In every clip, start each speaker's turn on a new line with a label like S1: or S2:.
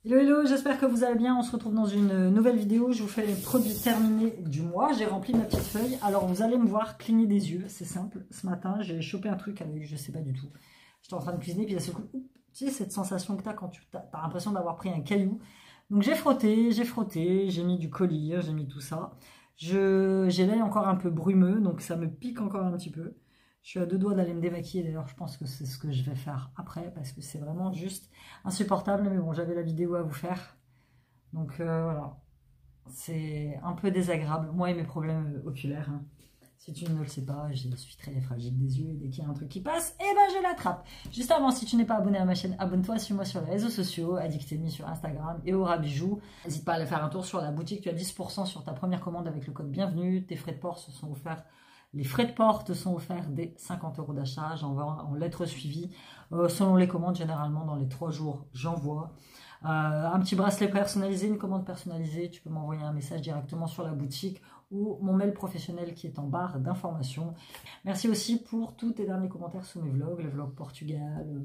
S1: Hello hello, j'espère que vous allez bien, on se retrouve dans une nouvelle vidéo, je vous fais les produits terminés du mois, j'ai rempli ma petite feuille, alors vous allez me voir cligner des yeux, c'est simple, ce matin j'ai chopé un truc avec, je sais pas du tout, j'étais en train de cuisiner, puis d'un seul coup, tu sais cette sensation que tu as quand tu as l'impression d'avoir pris un caillou, donc j'ai frotté, j'ai mis du collyre, j'ai mis tout ça, j'ai l'œil encore un peu brumeux, donc ça me pique encore un petit peu. Je suis à deux doigts d'aller me démaquiller, d'ailleurs je pense que c'est ce que je vais faire après, parce que c'est vraiment juste insupportable, mais bon, j'avais la vidéo à vous faire. Donc voilà, c'est un peu désagréable, moi et mes problèmes oculaires. Hein. Si tu ne le sais pas, je suis très fragile des yeux, et dès qu'il y a un truc qui passe, eh ben je l'attrape. Juste avant, si tu n'es pas abonné à ma chaîne, abonne-toi, suis-moi sur les réseaux sociaux, Addictemi sur Instagram et Aura Bijoux. N'hésite pas à aller faire un tour sur la boutique, tu as 10% sur ta première commande avec le code bienvenue, tes frais de port se sont offerts. Les frais de port te sont offerts dès 50 € d'achat, j'envoie en lettres suivies. Selon les commandes, généralement dans les 3 jours, j'envoie. Un petit bracelet personnalisé, une commande personnalisée, tu peux m'envoyer un message directement sur la boutique ou mon mail professionnel qui est en barre d'informations. Merci aussi pour tous tes derniers commentaires sur mes vlogs, les vlogs Portugal,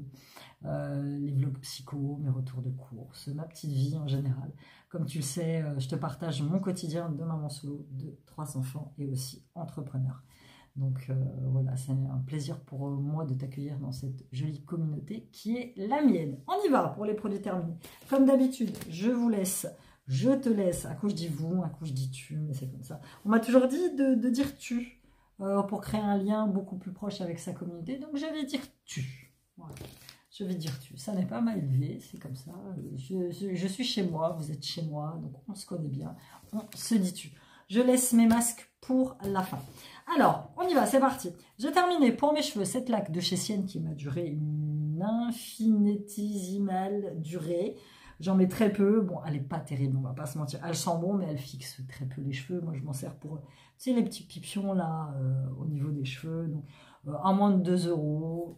S1: les vlogs psycho, mes retours de course, ma petite vie en général. Comme tu le sais, je te partage mon quotidien de maman solo, de 3 enfants et aussi entrepreneur. Donc voilà, c'est un plaisir pour moi de t'accueillir dans cette jolie communauté qui est la mienne. On y va pour les produits terminés. Comme d'habitude, je te laisse. Un coup je dis vous, un coup je dis tu, mais c'est comme ça. On m'a toujours dit de dire tu pour créer un lien beaucoup plus proche avec sa communauté. Donc je vais dire tu. Voilà. Je vais dire tu. Ça n'est pas mal élevé, c'est comme ça. Je suis chez moi, vous êtes chez moi, donc on se connaît bien. On se dit tu. Je laisse mes masques pour la fin. Alors, on y va, c'est parti. J'ai terminé pour mes cheveux cette laque de chez Sienne qui m'a duré une infinitésimale durée. J'en mets très peu. Bon, elle n'est pas terrible, on va pas se mentir. Elle sent bon, mais elle fixe très peu les cheveux. Moi, je m'en sers pour, tu sais, les petits pipions là, au niveau des cheveux. Donc, à moins de 2 €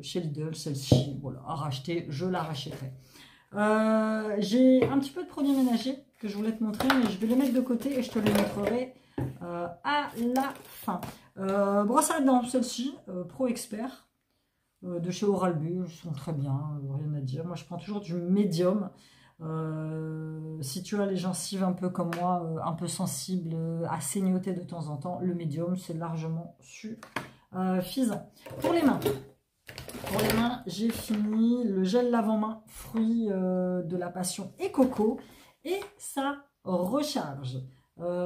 S1: chez Lidl, celle-ci, voilà, à racheter, je la rachèterai. J'ai un petit peu de produits ménagers que je voulais te montrer, mais je vais les mettre de côté et je te les montrerai à la fin. Brosse à dents, celle-ci, Pro Expert, de chez Oral-B, elles sont très bien, rien à dire. Moi, je prends toujours du médium. Si tu as les gencives un peu comme moi, un peu sensibles, à saignoter de temps en temps, le médium, c'est largement suffisant. Pour les mains. Pour les mains, j'ai fini le gel lave-main fruits de la passion et coco et ça recharge.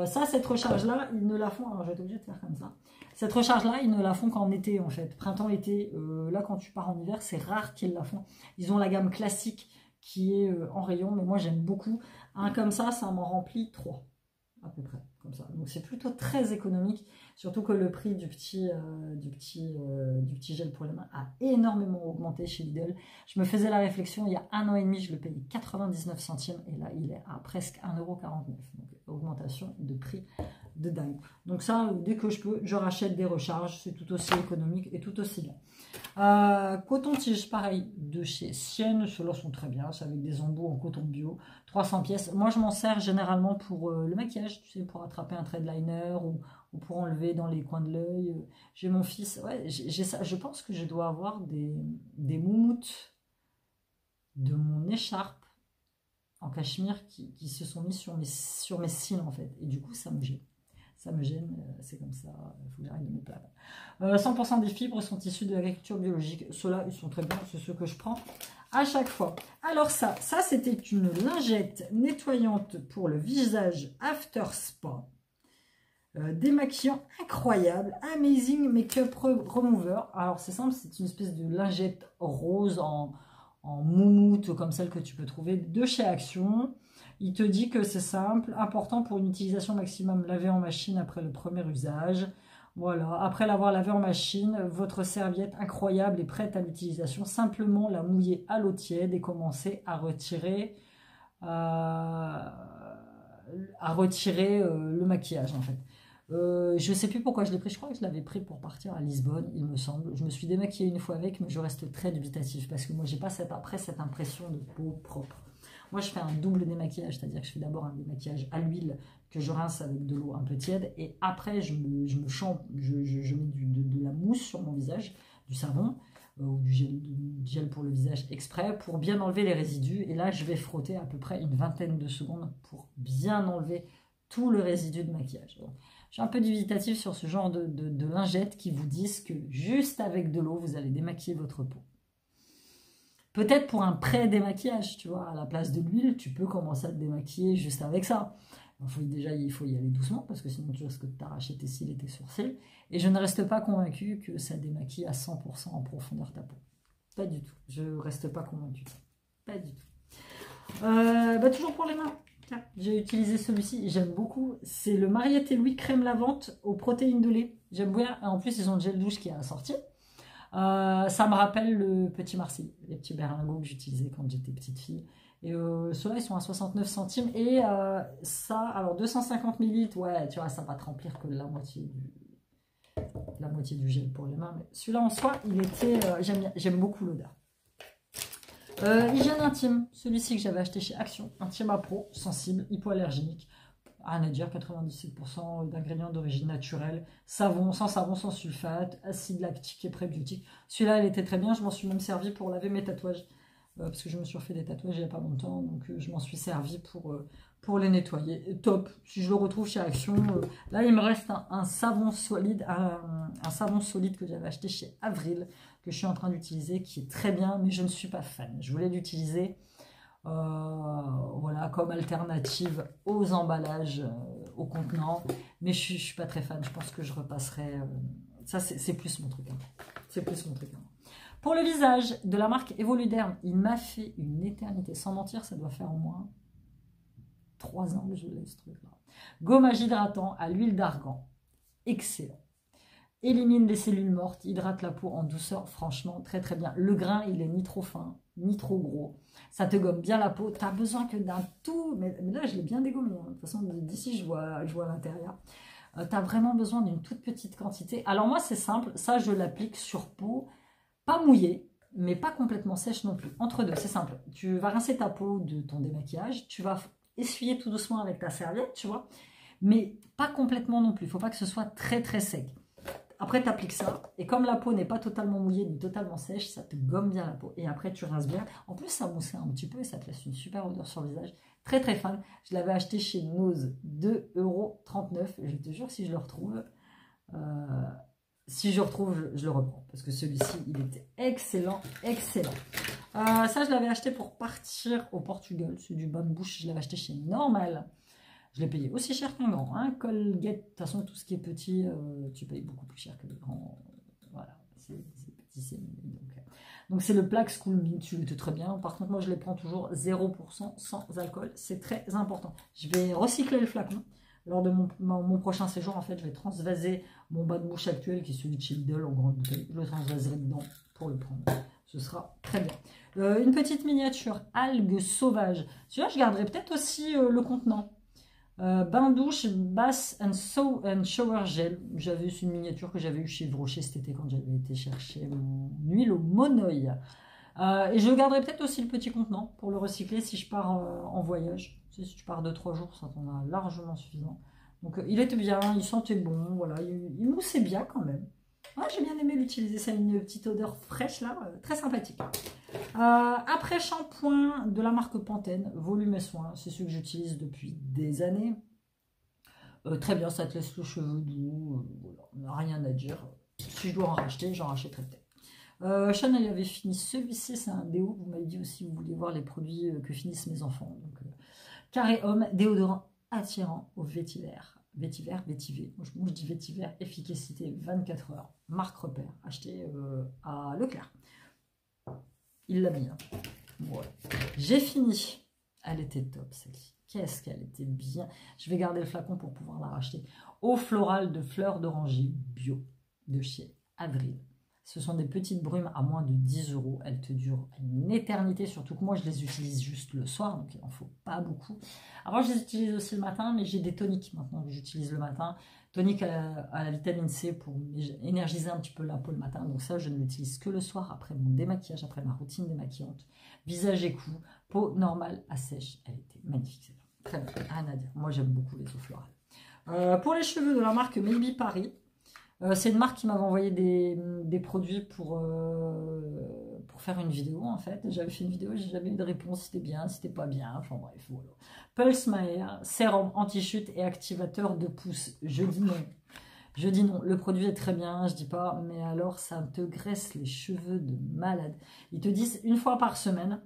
S1: Cette recharge-là, ils ne la font, alors je vais être obligée de faire comme ça. Cette recharge-là, ils ne la font qu'en été en fait, printemps-été. Là, quand tu pars en hiver, c'est rare qu'ils la font. Ils ont la gamme classique qui est en rayon, mais moi j'aime beaucoup. Un comme ça m'en remplit 3 à peu près, comme ça. Donc c'est plutôt très économique, surtout que le prix du petit gel pour les mains a énormément augmenté chez Lidl. Je me faisais la réflexion, il y a 1 an et demi, je le payais 99 centimes, et là il est à presque 1,49 €. Donc augmentation de prix de dingue. Donc ça, dès que je peux, je rachète des recharges, c'est tout aussi économique et tout aussi bien. Coton-tige, pareil, de chez Sienne, ceux-là sont très bien, c'est avec des embouts en coton bio, 300 pièces. Moi, je m'en sers généralement pour le maquillage, tu sais, pour attraper un trait de liner ou pour enlever dans les coins de l'œil. J'ai mon fils, ouais, j'ai ça. Je pense que je dois avoir des moumoutes de mon écharpe en cachemire qui se sont mis sur mes cils, en fait. Et du coup, ça me gêne. Ça me gêne, c'est comme ça, il faut que j'arrête de me plaindre. 100% des fibres sont issues de l'agriculture biologique. Ceux-là, ils sont très bien, c'est ceux que je prends à chaque fois. Alors ça c'était une lingette nettoyante pour le visage After Spa. Démaquillant incroyable, Amazing Makeup Remover. Alors c'est simple, c'est une espèce de lingette rose en moumoute comme celle que tu peux trouver de chez Action. Il te dit que c'est simple, important pour une utilisation maximum, laver en machine après le premier usage. Voilà, après l'avoir lavé en machine, votre serviette incroyable est prête à l'utilisation. Simplement la mouiller à l'eau tiède et commencer à retirer, le maquillage en fait. Je ne sais plus pourquoi je l'ai pris, je crois que je l'avais pris pour partir à Lisbonne, il me semble. Je me suis démaquillée une fois avec, mais je reste très dubitatif parce que moi, j'ai pas cette impression de peau propre. Moi, je fais un double démaquillage, c'est-à-dire que je fais d'abord un démaquillage à l'huile que je rince avec de l'eau un peu tiède et après, je mets de la mousse sur mon visage, du savon, ou du gel pour le visage exprès pour bien enlever les résidus. Et là, je vais frotter à peu près une vingtaine de secondes pour bien enlever tout le résidu de maquillage. Bon, je suis un peu dubitatif sur ce genre de lingettes qui vous disent que juste avec de l'eau, vous allez démaquiller votre peau. Peut-être pour un pré-démaquillage, tu vois, à la place de l'huile, tu peux commencer à te démaquiller juste avec ça. Il faut y aller doucement, parce que sinon tu risques de t'arracher tes cils et tes sourcils. Et je ne reste pas convaincue que ça démaquille à 100% en profondeur ta peau. Pas du tout. Je ne reste pas convaincue. Pas du tout. Toujours pour les mains. J'ai utilisé celui-ci, j'aime beaucoup. C'est le Mariette Louis crème lavante aux protéines de lait. J'aime bien. En plus, ils ont le gel douche qui est assorti. Ça me rappelle le petit Marseille, les petits berlingots que j'utilisais quand j'étais petite fille. Et ceux-là, ils sont à 69 centimes. Et ça, alors 250 ml, ouais, tu vois, ça va te remplir que la moitié du gel pour les mains. Mais celui-là en soi, il était, j'aime beaucoup l'odeur. Hygiène intime, celui-ci que j'avais acheté chez Action, Intima Pro, sensible, hypoallergénique. Rien à dire, 97% d'ingrédients d'origine naturelle, savon, sans sulfate, acide lactique et prébiotique. Celui-là, il était très bien, je m'en suis même servi pour laver mes tatouages. Parce que je me suis refait des tatouages il n'y a pas longtemps, donc je m'en suis servi pour les nettoyer. Et top, si je le retrouve chez Action. Là, il me reste un savon solide, un savon solide que j'avais acheté chez Avril, que je suis en train d'utiliser, qui est très bien, mais je ne suis pas fan. Je voulais l'utiliser voilà, comme alternative aux emballages, aux contenants, mais je ne suis pas très fan. Je pense que je repasserai. Ça, c'est plus mon truc. Hein. C'est plus mon truc. Hein. Pour le visage de la marque Evoluderm, il m'a fait une éternité. Sans mentir, ça doit faire au moins 3 ans que je l'ai ce truc-là. Gommage hydratant à l'huile d'argan. Excellent. Élimine les cellules mortes, hydrate la peau en douceur. Franchement, très très bien. Le grain, il est ni trop fin, ni trop gros. Ça te gomme bien la peau. Tu n'as besoin que d'un tout. Mais là, je l'ai bien dégommé. Hein. De toute façon, d'ici, je vois l'intérieur. Tu as vraiment besoin d'une toute petite quantité. Alors moi, c'est simple. Ça, je l'applique sur peau. Pas mouillée, mais pas complètement sèche non plus. Entre deux, c'est simple. Tu vas rincer ta peau de ton démaquillage, tu vas essuyer tout doucement avec ta serviette, tu vois, mais pas complètement non plus. Il ne faut pas que ce soit très très sec. Après, tu appliques ça, et comme la peau n'est pas totalement mouillée ni totalement sèche, ça te gomme bien la peau. Et après, tu rinces bien. En plus, ça mousse un petit peu et ça te laisse une super odeur sur le visage. Très très fan. Je l'avais acheté chez Nose, 2,39 €. Je te jure, si je le retrouve... Si je retrouve, je le reprends. Parce que celui-ci, il était excellent, excellent. Ça, je l'avais acheté pour partir au Portugal. C'est du bain de bouche. Je l'avais acheté chez Normal. Je l'ai payé aussi cher qu'un grand. Hein. Colgate, de toute façon, tout ce qui est petit, tu payes beaucoup plus cher que les grands. Voilà, c'est petit, c'est mini. Donc, c'est le Plax Cool Mint. Tu le très bien. Par contre, moi, je les prends toujours 0% sans alcool. C'est très important. Je vais recycler le flacon. Lors de mon prochain séjour, en fait, je vais transvaser mon bas de bouche actuel, qui est celui de chez Lidl en grande bouteille. Je le transvaserai dedans pour le prendre. Ce sera très bien. Une petite miniature, algues sauvages. Celui-là, je garderai peut-être aussi le contenant. Bain douche, bath and shower gel. J'avais une miniature que j'avais eue chez Rocher cet été quand j'avais été chercher mon huile au monoeil. Et je garderai peut-être aussi le petit contenant pour le recycler si je pars en voyage. Si tu pars 2-3 jours, ça t'en a largement suffisant. Donc il était bien, il sentait bon, voilà, il moussait bien quand même. Ouais, j'ai bien aimé l'utiliser, ça a une petite odeur fraîche là, très sympathique. Après shampoing de la marque Pantene, volume et soin, c'est celui que j'utilise depuis des années. Très bien, ça te laisse le cheveu doux, voilà, rien à dire. Si je dois en racheter, j'en rachèterai peut-être. Chanel avait fini celui-ci, c'est un déo. Vous m'avez dit aussi que vous vouliez voir les produits que finissent mes enfants. Donc, Carré Homme, déodorant attirant au vétiver. Vétiver. Moi, je dis vétiver, efficacité 24 heures. Marque repère, acheté à Leclerc. Il l'a mis. Hein. Ouais. J'ai fini. Elle était top celle-ci. Qu'est-ce qu'elle était bien. Je vais garder le flacon pour pouvoir la racheter. Eau florale de fleurs d'oranger bio de chez Avril. Ce sont des petites brumes à moins de 10 €. Elles te durent une éternité, surtout que moi, je les utilise juste le soir, donc il n'en faut pas beaucoup. Avant, je les utilise aussi le matin, mais j'ai des toniques maintenant que j'utilise le matin. Tonique à la vitamine C pour énergiser un petit peu la peau le matin. Donc ça, je ne l'utilise que le soir, après mon démaquillage, après ma routine démaquillante. Visage et cou, peau normale à sèche. Elle était magnifique. Très bien, rien à dire. Moi, j'aime beaucoup les eaux florales. Pour les cheveux de la marque Maybe Paris, C'est une marque qui m'avait envoyé des produits pour faire une vidéo en fait. J'avais fait une vidéo, j'ai jamais eu de réponse, c'était bien, c'était pas bien, enfin bref, voilà. Pulse My Hair, sérum anti-chute et activateur de pouce. Je dis non. Je dis non, le produit est très bien, je dis pas, mais alors ça te graisse les cheveux de malade. Ils te disent une fois par semaine,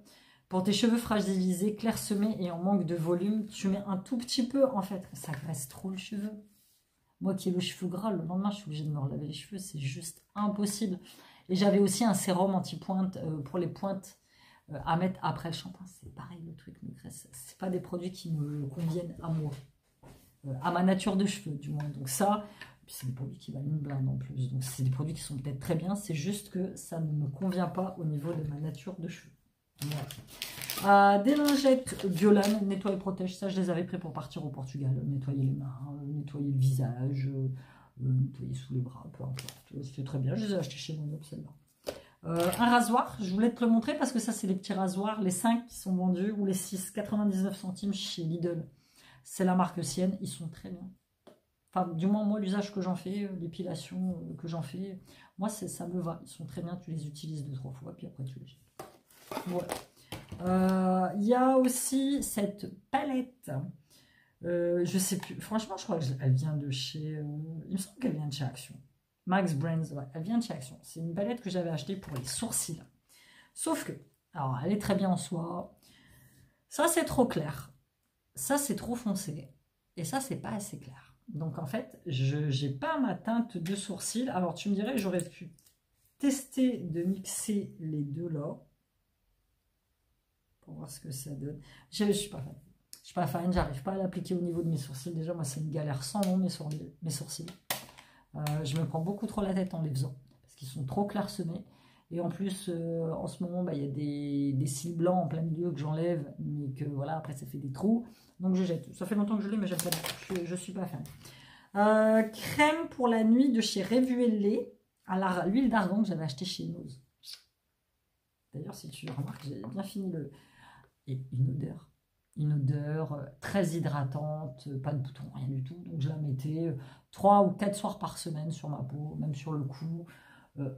S1: pour tes cheveux fragilisés, clairsemés et en manque de volume, tu mets un tout petit peu en fait. Ça graisse trop le cheveu. Moi qui ai le cheveu gras, le lendemain, je suis obligée de me relaver les cheveux. C'est juste impossible. Et j'avais aussi un sérum anti-pointe pour les pointes à mettre après le shampoing. C'est pareil, le truc me graisse. C'est pas des produits qui me conviennent à moi. À ma nature de cheveux, du moins. Donc ça, c'est des produits qui valent une blinde en plus. Donc c'est des produits qui sont peut-être très bien. C'est juste que ça ne me convient pas au niveau de ma nature de cheveux. Des lingettes Biolan, nettoie et protège, ça je les avais pris pour partir au Portugal, nettoyer les mains, nettoyer le visage, nettoyer sous les bras, peu importe, c'était très bien, je les ai achetés chez Monop celle-là. Un rasoir, je voulais te le montrer parce que ça c'est les petits rasoirs, les 5 qui sont vendus, ou les 6, 99 centimes chez Lidl, c'est la marque Sienne, ils sont très bien. Enfin, du moins, moi, l'usage que j'en fais, l'épilation que j'en fais, moi, ça me va. Ils sont très bien, tu les utilises 2-3 fois, puis après, tu les jettes. Voilà. Il y a aussi cette palette. Je sais plus. Franchement, je crois qu'elle vient de chez... il me semble qu'elle vient de chez Action. Max Brands, ouais, elle vient de chez Action. C'est une palette que j'avais achetée pour les sourcils. Sauf que, alors, elle est très bien en soi. Ça, c'est trop clair. Ça, c'est trop foncé. Et ça, c'est pas assez clair. Donc, en fait, je n'ai pas ma teinte de sourcil. Alors, tu me dirais, j'aurais pu tester de mixer les deux là. Pour voir ce que ça donne. Je ne suis pas fan. Je suis pas fan, j'arrive pas à l'appliquer au niveau de mes sourcils. Déjà, moi, c'est une galère sans nom, mes sourcils. Je me prends beaucoup trop la tête en les faisant. Parce qu'ils sont trop clairsemés. Et en plus, en ce moment, bah, y a des cils blancs en plein milieu que j'enlève. Mais que voilà, après, ça fait des trous. Donc, je jette. Ça fait longtemps que je l'ai, mais j'aime pas du tout. Je suis pas fan. Crème pour la nuit de chez Revuelé à l'huile d'argan que j'avais acheté chez Nose. D'ailleurs, si tu remarques, j'ai bien fini le... Et une odeur très hydratante, pas de boutons, rien du tout. Donc je la mettais 3 ou 4 soirs par semaine sur ma peau, même sur le cou.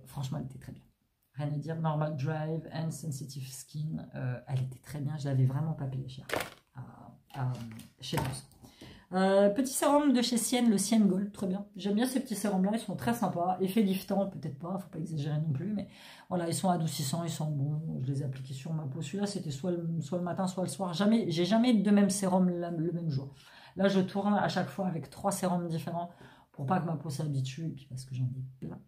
S1: Franchement, elle était très bien. Rien à dire, Normal Drive and Sensitive Skin, elle était très bien. Je l'avais vraiment pas payé cher chez Nose. Petit sérum de chez Sienne, le Sienne Gold, très bien. J'aime bien ces petits sérums là, ils sont très sympas. Effet liftant, peut-être pas, faut pas exagérer non plus, mais voilà, ils sont adoucissants, ils sont bons. Je les ai appliqués sur ma peau. Celui-là, c'était soit le matin, soit le soir. J'ai jamais de même sérum le même jour. Là, je tourne à chaque fois avec 3 sérums différents pour pas que ma peau s'habitue, et puis parce que j'en ai plein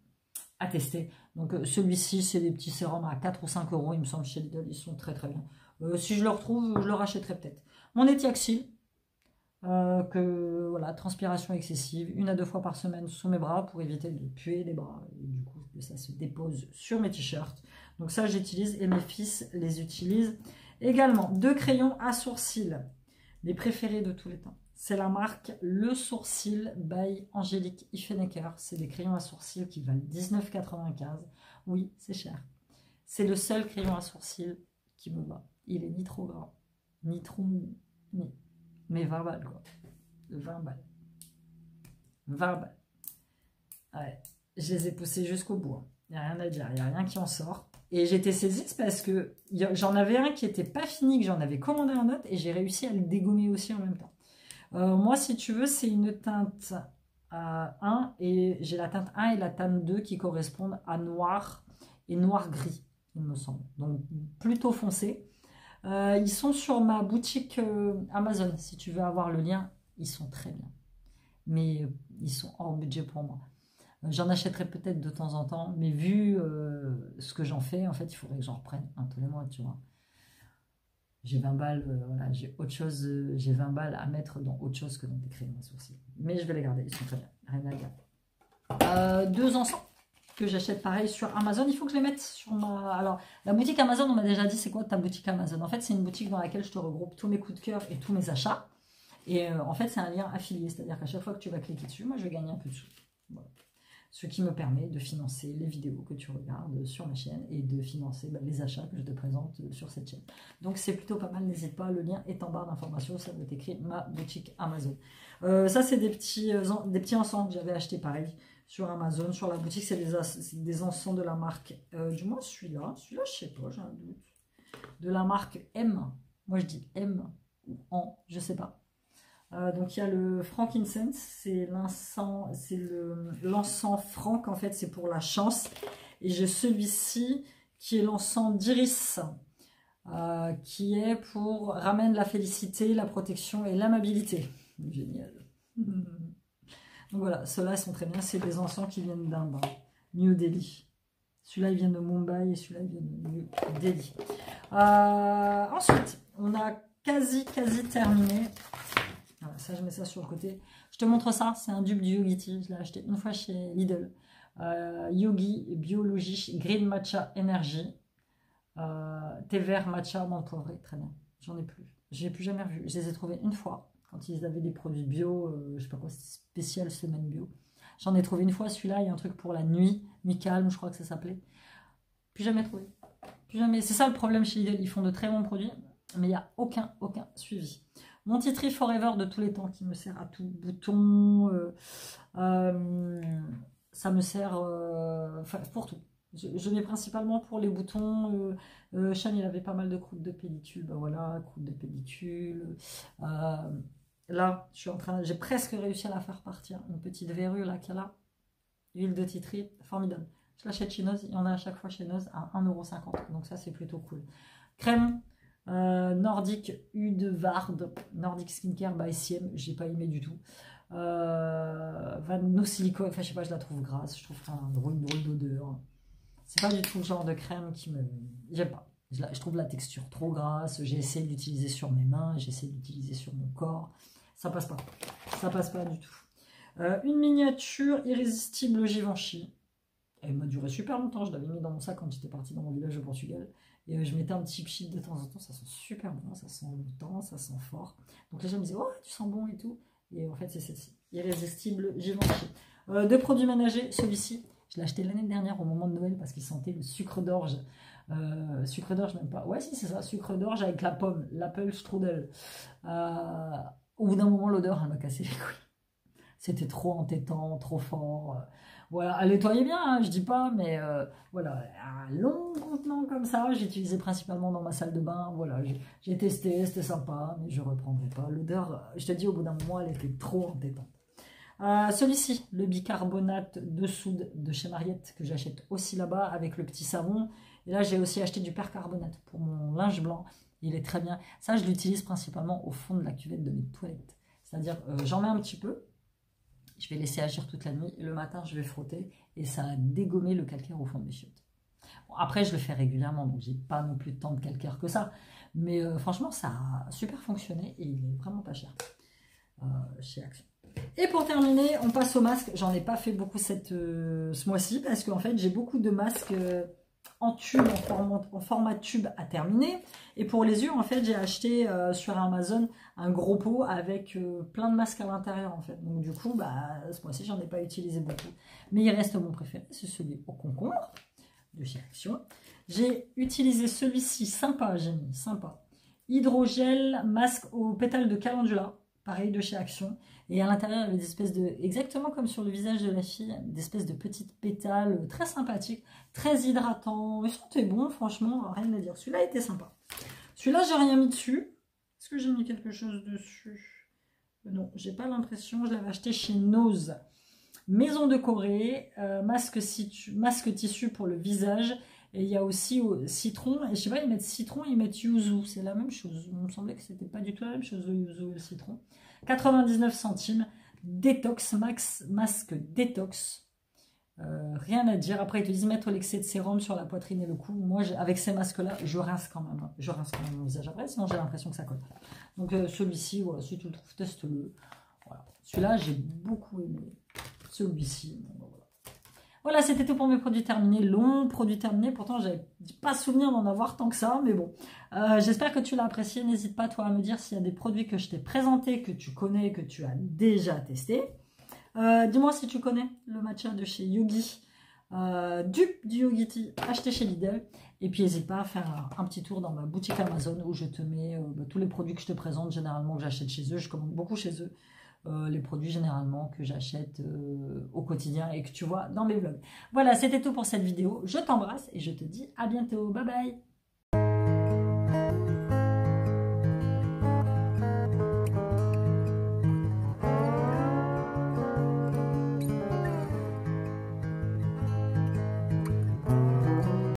S1: à tester. Donc celui-ci, c'est des petits sérums à 4 ou 5 euros, il me semble, chez Lidl, ils sont très très bien. Si je le retrouve, je le rachèterai peut-être. Mon Etiaxil. Voilà, transpiration excessive, 1 à 2 fois par semaine sous mes bras pour éviter de puer les bras. Et du coup, que ça se dépose sur mes t-shirts. Donc ça, j'utilise et mes fils les utilisent également. 2 crayons à sourcils, mes préférés de tous les temps. C'est la marque Le Sourcil by Angélique Ifenecker. C'est des crayons à sourcils qui valent 19,95 €. Oui, c'est cher. C'est le seul crayon à sourcils qui me va. Il est ni trop gras, ni trop mou, ni... Mais 20 balles, quoi. 20 balles. 20 balles. Ouais. Je les ai poussés jusqu'au bout. Il n'y a rien à dire. Il n'y a rien qui en sort. Et j'étais saisie parce que j'en avais un qui n'était pas fini, que j'en avais commandé un autre, et j'ai réussi à le dégommer aussi en même temps. Moi, si tu veux, c'est une teinte 1, et j'ai la teinte 1 et la teinte 2 qui correspondent à noir et noir-gris, il me semble. Donc, plutôt foncé. Ils sont sur ma boutique Amazon. Si tu veux avoir le lien, ils sont très bien. Mais ils sont hors budget pour moi. J'en achèterai peut-être de temps en temps. Mais vu ce que j'en fais, en fait, il faudrait que j'en reprenne un tous les mois, tu vois. J'ai 20 balles, voilà, j'ai autre chose, j'ai 20 balles à mettre dans autre chose que dans des crayons à sourcils. Mais je vais les garder, ils sont très bien. Rien à dire. 2 encens que j'achète pareil sur Amazon, il faut que je les mette sur ma... Alors, la boutique Amazon, on m'a déjà dit, c'est quoi ta boutique Amazon? En fait, c'est une boutique dans laquelle je te regroupe tous mes coups de cœur et tous mes achats. Et en fait, c'est un lien affilié, c'est-à-dire qu'à chaque fois que tu vas cliquer dessus, moi, je vais gagner un peu de sous. Voilà. Ce qui me permet de financer les vidéos que tu regardes sur ma chaîne et de financer les achats que je te présente sur cette chaîne. Donc, c'est plutôt pas mal, n'hésite pas, le lien est en barre d'informations, ça doit être écrit ma boutique Amazon. Ça, c'est des petits encens que j'avais acheté pareil sur Amazon, sur la boutique. C'est des encens de la marque, du moins celui-là, je sais pas, j'ai un doute. De la marque M, moi je dis M ou en, je sais pas. Donc il y a le frankincense, c'est l'encens franc en fait, c'est pour la chance. Et j'ai celui-ci qui est l'encens d'iris, qui est pour ramène la félicité, la protection et l'amabilité. Génial. Donc voilà, ceux-là sont très bien, c'est des encens qui viennent d'Inde, New Delhi. Celui-là il vient de Mumbai et celui-là il vient de New Delhi. Ensuite, on a quasi terminé. Voilà, ça, je mets ça sur le côté. Je te montre ça, c'est un dupe du Yogiti. Je l'ai acheté une fois chez Lidl. Yogi Biologie Green Matcha Energy. Thé vert matcha menthe poivré. Très bien. J'en ai plus. Je n'ai plus jamais revu. Je les ai trouvés une fois quand ils avaient des produits bio. Je sais pas quoi, spécial semaine bio. J'en ai trouvé une fois. Celui-là, il y a un truc pour la nuit. Nuit calme, je crois que ça s'appelait. Plus jamais trouvé. Plus jamais. C'est ça le problème chez Lidl. Ils font de très bons produits, mais il n'y a aucun suivi. Mon Tea Tree Forever de tous les temps qui me sert à tout, bouton, ça me sert pour tout. Je mets principalement pour les boutons. Shane, il avait pas mal de croûtes de pellicule. Ben voilà, croûtes de pellicule. Là, j'ai presque réussi à la faire partir. Une petite verrue là qu'il y a là. Huile de Tea Tree, formidable. Je l'achète chez Noz. Il y en a à chaque fois chez Noz à 1,50 €. Donc ça, c'est plutôt cool. Crème. Nordic Udvard, Nordic Skincare by CM, j'ai pas aimé du tout. No Silicone, enfin je sais pas, je la trouve grasse, je trouve un drôle d'odeur. C'est pas du tout le genre de crème qui me. J'aime pas. Je trouve la texture trop grasse. J'ai essayé d'utiliser sur mes mains, j'ai essayé d'utiliser sur mon corps. Ça passe pas. Ça passe pas du tout. Une miniature irrésistible Givenchy. Elle m'a duré super longtemps. Je l'avais mis dans mon sac quand j'étais partie dans mon village au Portugal. Et je mettais un petit pchit de temps en temps, ça sent super bon, ça sent longtemps, ça sent fort. Donc les gens me disaient, oh, tu sens bon et tout. Et en fait, c'est celle-ci, irrésistible Givenchy. Deux produits ménagers, celui-ci, je l'ai acheté l'année dernière au moment de Noël parce qu'il sentait le sucre d'orge. Sucre d'orge, même pas. Ouais, si, c'est ça, sucre d'orge avec la pomme, l'apple strudel. Au bout d'un moment, l'odeur, elle m'a cassé les couilles. C'était trop entêtant, trop fort. Voilà, elle nettoyait bien, hein, je dis pas, mais voilà, un long contenant comme ça, j'utilisais principalement dans ma salle de bain. Voilà, j'ai testé, c'était sympa, mais je reprendrai pas. L'odeur, je te dis, au bout d'un moment, elle était trop entêtante. Celui-ci, le bicarbonate de soude de chez Mariette, que j'achète aussi là-bas avec le petit savon. Et là, j'ai aussi acheté du percarbonate pour mon linge blanc. Il est très bien. Ça, je l'utilise principalement au fond de la cuvette de mes toilettes. C'est-à-dire, j'en mets un petit peu. Je vais laisser agir toute la nuit. Et le matin, je vais frotter. Et ça a dégommé le calcaire au fond de mes chiottes. Bon, après, je le fais régulièrement. Donc, j'ai pas non plus tant de calcaire que ça. Mais franchement, ça a super fonctionné. Et il est vraiment pas cher chez Action. Et pour terminer, on passe aux masques. J'en ai pas fait beaucoup ce mois-ci. Parce qu'en fait, j'ai beaucoup de masques en tube, en format tube à terminer. Et pour les yeux, en fait, j'ai acheté sur Amazon un gros pot avec plein de masques à l'intérieur, en fait. Donc du coup, ce mois-ci, j'en ai pas utilisé beaucoup. Mais il reste mon préféré, c'est celui au concombre de chez Action. J'ai utilisé celui-ci, sympa, j'ai mis, sympa. Hydrogel masque aux pétales de calendula, pareil de chez Action. Et à l'intérieur, il y avait des espèces de, exactement comme sur le visage de la fille, des espèces de petites pétales très sympathiques, très hydratants. Ils sentaient bon, franchement, rien à dire. Celui-là était sympa. Celui-là, j'ai rien mis dessus. Est-ce que j'ai mis quelque chose dessus? Non, j'ai pas l'impression. Je l'avais acheté chez Nose. Maison de Corée, masque tissu pour le visage. Et il y a aussi citron. Et je sais pas, ils mettent citron, ils mettent yuzu. C'est la même chose. Il me semblait que c'était pas du tout la même chose, le yuzu et le citron. 99 centimes. Détox, masque détox. Rien à dire. Après, ils te disent mettre l'excès de sérum sur la poitrine et le cou. Moi, avec ces masques-là, je rince quand même. Je rince quand même mon visage après, sinon j'ai l'impression que ça colle. Donc, celui-ci, voilà, si tu le trouves, teste-le. Voilà. Celui-là, j'ai beaucoup aimé. Celui-ci, bon, voilà. Voilà, c'était tout pour mes produits terminés. Long produit terminé. Pourtant, je n'avais pas souvenir d'en avoir tant que ça. Mais bon, j'espère que tu l'as apprécié. N'hésite pas, toi, à me dire s'il y a des produits que je t'ai présentés, que tu connais, que tu as déjà testé. Dis-moi si tu connais le matcha de chez Yogi. Dupe du Yogiti, acheté chez Lidl. Et puis, n'hésite pas à faire un petit tour dans ma boutique Amazon où je te mets tous les produits que je te présente, généralement que j'achète chez eux. Je commande beaucoup chez eux. les produits généralement que j'achète au quotidien et que tu vois dans mes vlogs. Voilà, c'était tout pour cette vidéo. Je t'embrasse et je te dis à bientôt. Bye bye!